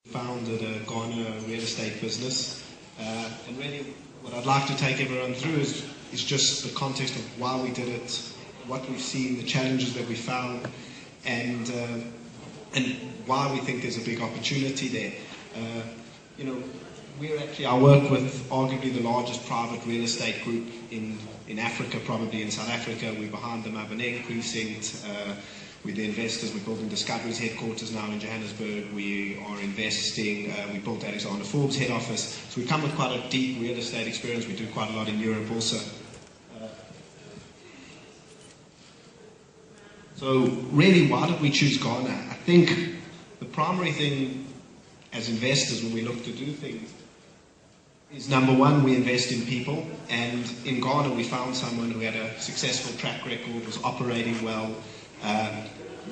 Founded a Ghana real estate business, and really what I'd like to take everyone through is just the context of why we did it, what we've seen, the challenges that we found, and why we think there's a big opportunity there. I work with arguably the largest private real estate group in Africa, probably in South Africa. We're behind the Mabaneng precinct. We're the investors. We're building Discovery's headquarters now in Johannesburg. We are investing. We built Alexander Forbes head office. So we come with quite a deep real estate experience. We do quite a lot in Europe also. So really, why did we choose Ghana? I think the primary thing as investors when we look to do things is, number one, we invest in people. And in Ghana, we found someone who had a successful track record, was operating well.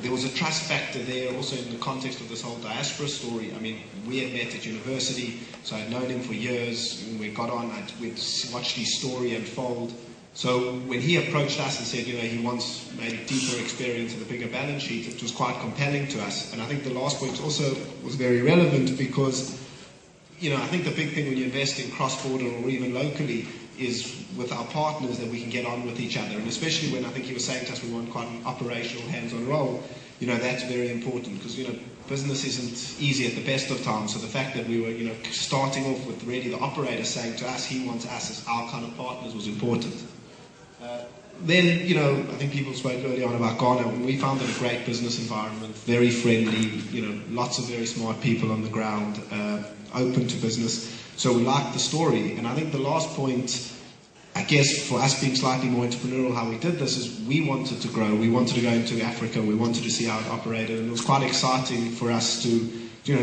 There was a trust factor there also in the context of this whole diaspora story. I mean, we had met at university, so I'd known him for years. When we got on, we'd watched his story unfold. So when he approached us and said, he wants maybe deeper experience and a bigger balance sheet, it was quite compelling to us. And I think the last point also was very relevant because, I think the big thing when you invest in cross-border or even locally is with our partners that we can get on with each other. And especially when I think he was saying to us we want quite an operational hands-on role, that's very important because, business isn't easy at the best of times. So the fact that we were, starting off with really the operator saying to us he wants us as our kind of partners was important. Then, I think people spoke early on about Ghana. We found it a great business environment, very friendly, lots of very smart people on the ground, open to business. So we liked the story. And I think the last point, I guess, for us being slightly more entrepreneurial, how we did this is we wanted to grow. We wanted to go into Africa. We wanted to see how it operated. And it was quite exciting for us to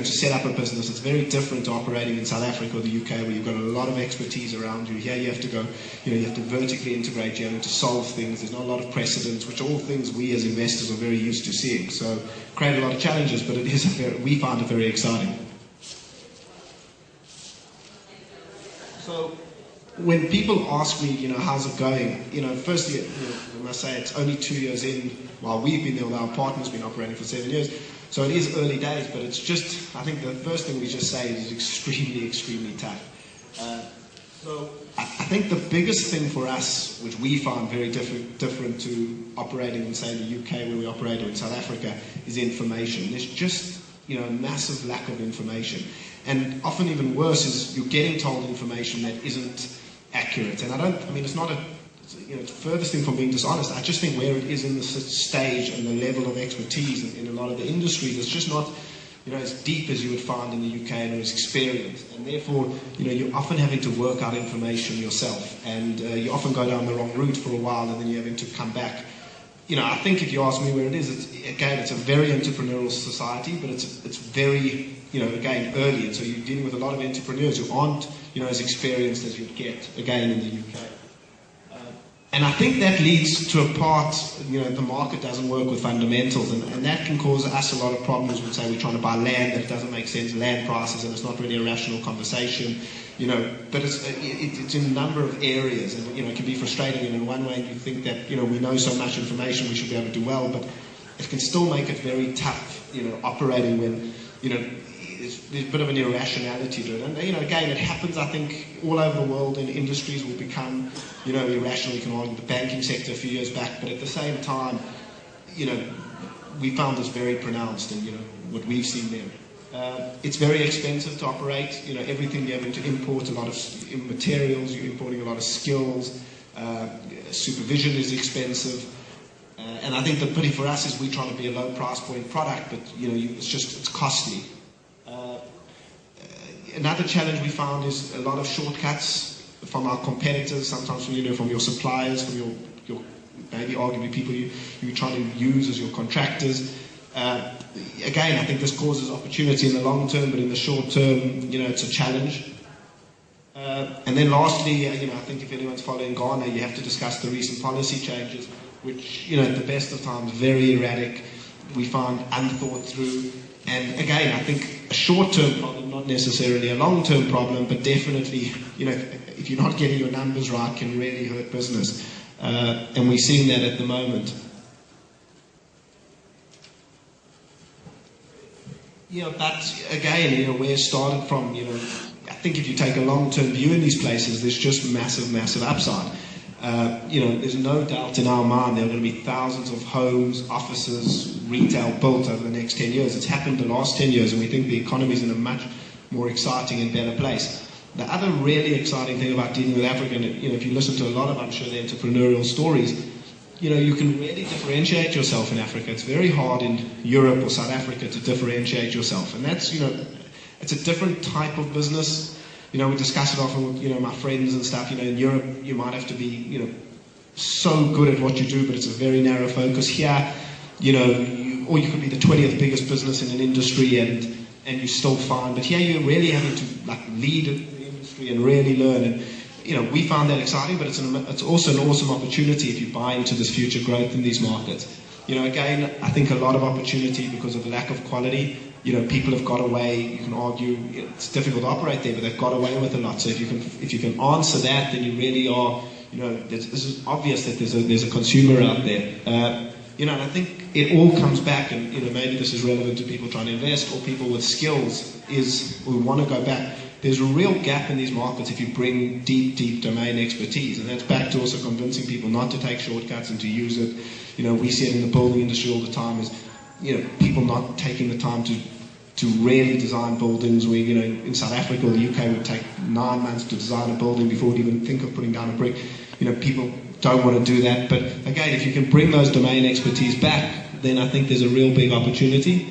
set up a business. It's very different to operating in South Africa or the UK, where you've got a lot of expertise around you. Here you have to go, you have to vertically integrate, you have to solve things. There's not a lot of precedents, which are all things we as investors are very used to seeing. So create a lot of challenges, but it is we find it very exciting. So when people ask me, how's it going? Firstly, I must say it's only 2 years in while we've been there, our partner's been operating for 7 years. So it is early days, but it's just, I think the first thing we just say is extremely, extremely tough. So I think the biggest thing for us, which we found very different to operating in, say, the UK where we operate or in South Africa, is information. There's just, a massive lack of information. And often even worse is you're getting told information that isn't accurate. And it's not it's furthest thing from being dishonest. I just think where it is in the stage and the level of expertise in a lot of the industries, it's just not, as deep as you would find in the UK and as experienced. And therefore, you're often having to work out information yourself. And you often go down the wrong route for a while and then you're having to come back. I think if you ask me where it is, it's a very entrepreneurial society, but it's very, again, early. And so you're dealing with a lot of entrepreneurs who aren't, as experienced as you'd get, again, in the UK. And I think that leads to a part, the market doesn't work with fundamentals, and that can cause us a lot of problems. We'd say we're trying to buy land that doesn't make sense, land prices, and it's not really a rational conversation, but it's in a number of areas, and, it can be frustrating, and in one way you think that, we know so much information, we should be able to do well, but it can still make it very tough, operating when, there's a bit of an irrationality to it. And, again, it happens, I think, all over the world, and industries will become, irrational. You can argue the banking sector a few years back, but at the same time, we found this very pronounced in, what we've seen there. It's very expensive to operate. Everything you're having to import a lot of materials, you're importing a lot of skills, supervision is expensive. And I think the pity for us is we're trying to be a low price point product, but, it's costly. Another challenge we found is a lot of shortcuts from our competitors, sometimes from your suppliers, from your maybe arguably people you're trying to use as your contractors. Again, I think this causes opportunity in the long term, but in the short term, it's a challenge. And then lastly, I think if anyone's following Ghana, you have to discuss the recent policy changes, which, at the best of times, very erratic. We found unthought through. And again, I think a short-term problem, not necessarily a long-term problem, but definitely, if you're not getting your numbers right, can really hurt business. And we're seeing that at the moment. but again, where it started from, I think if you take a long-term view in these places, there's just massive, massive upside. There's no doubt in our mind there are going to be thousands of homes, offices, retail built over the next 10 years. It's happened the last 10 years, and we think the economy is in a much more exciting and better place. The other really exciting thing about dealing with Africa, and if you listen to a lot of, I'm sure, the entrepreneurial stories, you can really differentiate yourself in Africa. It's very hard in Europe or South Africa to differentiate yourself, and that's, it's a different type of business. We discuss it often with, my friends and stuff. In Europe, you might have to be, so good at what you do, but it's a very narrow focus. Here, or you could be the 20th biggest business in an industry and you're still fine. But here, you're really having to lead the industry and really learn. And we found that exciting, but it's also an awesome opportunity if you buy into this future growth in these markets. Again, I think a lot of opportunity because of the lack of quality. People have got away. You can argue it's difficult to operate there, but they've got away with a lot. So if you can answer that, then you really are. This is obvious that there's a consumer out there. And I think it all comes back, and maybe this is relevant to people trying to invest or people with skills. We want to go back. There's a real gap in these markets if you bring deep domain expertise, and that's back to also convincing people not to take shortcuts and to use it. We see it in the building industry all the time. Is people not taking the time to really design buildings. We, in South Africa or the UK, would take 9 months to design a building before we'd even think of putting down a brick. People don't want to do that. But again, if you can bring those domain expertise back, then I think there's a real big opportunity.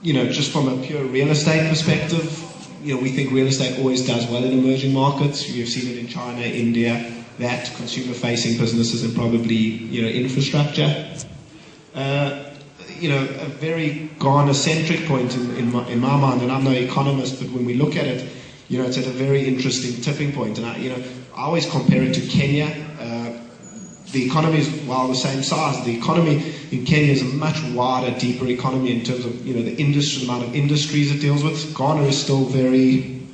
Just from a pure real estate perspective, we think real estate always does well in emerging markets. You've seen it in China, India, that consumer-facing businesses and probably, infrastructure. A very Ghana-centric point in my mind, and I'm no economist, but when we look at it, it's at a very interesting tipping point. And I always compare it to Kenya. The economy is, while the same size, the economy in Kenya is a much wider, deeper economy in terms of, the amount of industries it deals with. Ghana is still very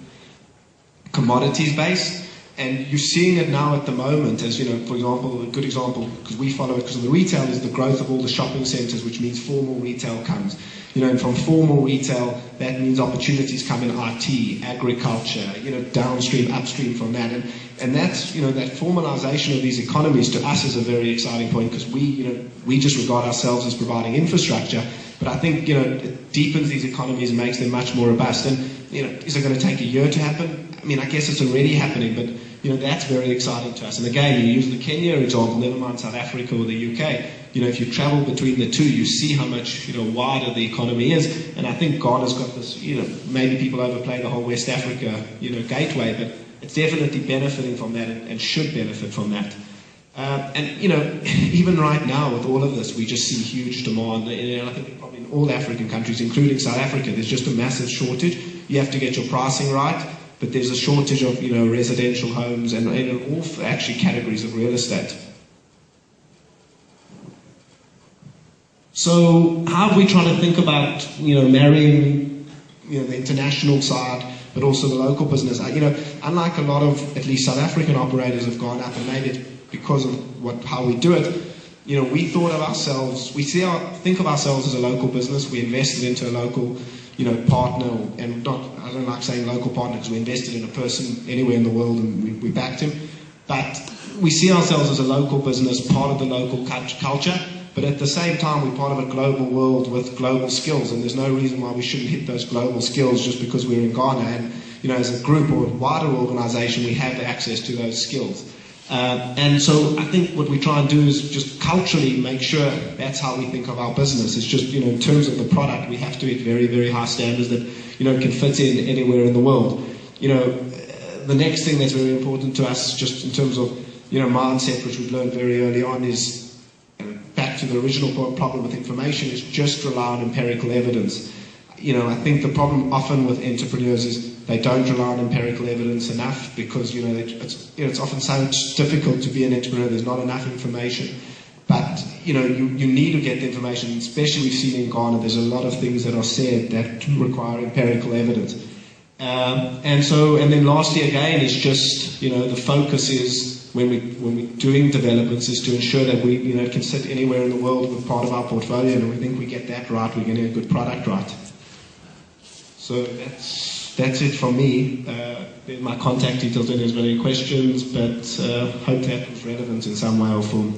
commodities-based. And you're seeing it now at the moment as, for example, a good example, because we follow it because of the retail, is the growth of all the shopping centres, which means formal retail comes. And from formal retail, that means opportunities come in IT, agriculture, downstream, upstream from that. And that's, that formalisation of these economies to us is a very exciting point because we just regard ourselves as providing infrastructure. But I think, it deepens these economies and makes them much more robust. And, is it going to take a year to happen? I guess it's already happening, but that's very exciting to us. And again, you use the Kenya example, never mind South Africa or the UK. If you travel between the two, you see how much wider the economy is. And I think Ghana's got this. Maybe people overplay the whole West Africa gateway, but it's definitely benefiting from that and should benefit from that. Even right now with all of this, we just see huge demand. And I think probably in all African countries, including South Africa, there's just a massive shortage. You have to get your pricing right. But there's a shortage of, residential homes and all actually categories of real estate. So how are we trying to think about, marrying, the international side, but also the local business? Unlike a lot of, at least South African operators have gone up, and maybe it's because of how we do it, we thought of ourselves, think of ourselves as a local business. We invested into a local partner, and I don't like saying local partner because we invested in a person anywhere in the world and we backed him. But we see ourselves as a local business, part of the local culture, but at the same time we're part of a global world with global skills, and there's no reason why we shouldn't hit those global skills just because we're in Ghana. And as a group or a wider organisation, we have access to those skills. And so I think what we try and do is just culturally make sure that's how we think of our business. It's just, in terms of the product, we have to hit very, very high standards that, can fit in anywhere in the world. The next thing that's very important to us, just in terms of, mindset, which we've learned very early on, is back to the original problem with information, is just rely on empirical evidence. I think the problem often with entrepreneurs is they don't rely on empirical evidence enough because, it's often so difficult to be an entrepreneur. There's not enough information. But, you need to get the information, especially we've seen in Ghana, there's a lot of things that are said that require empirical evidence. And then lastly, again, is just, the focus is when we're doing developments is to ensure that we, can sit anywhere in the world with part of our portfolio, and we think we get that right, we're getting a good product right. So that's it from me. My contact details, if there's any questions, but hope that was relevant in some way or form.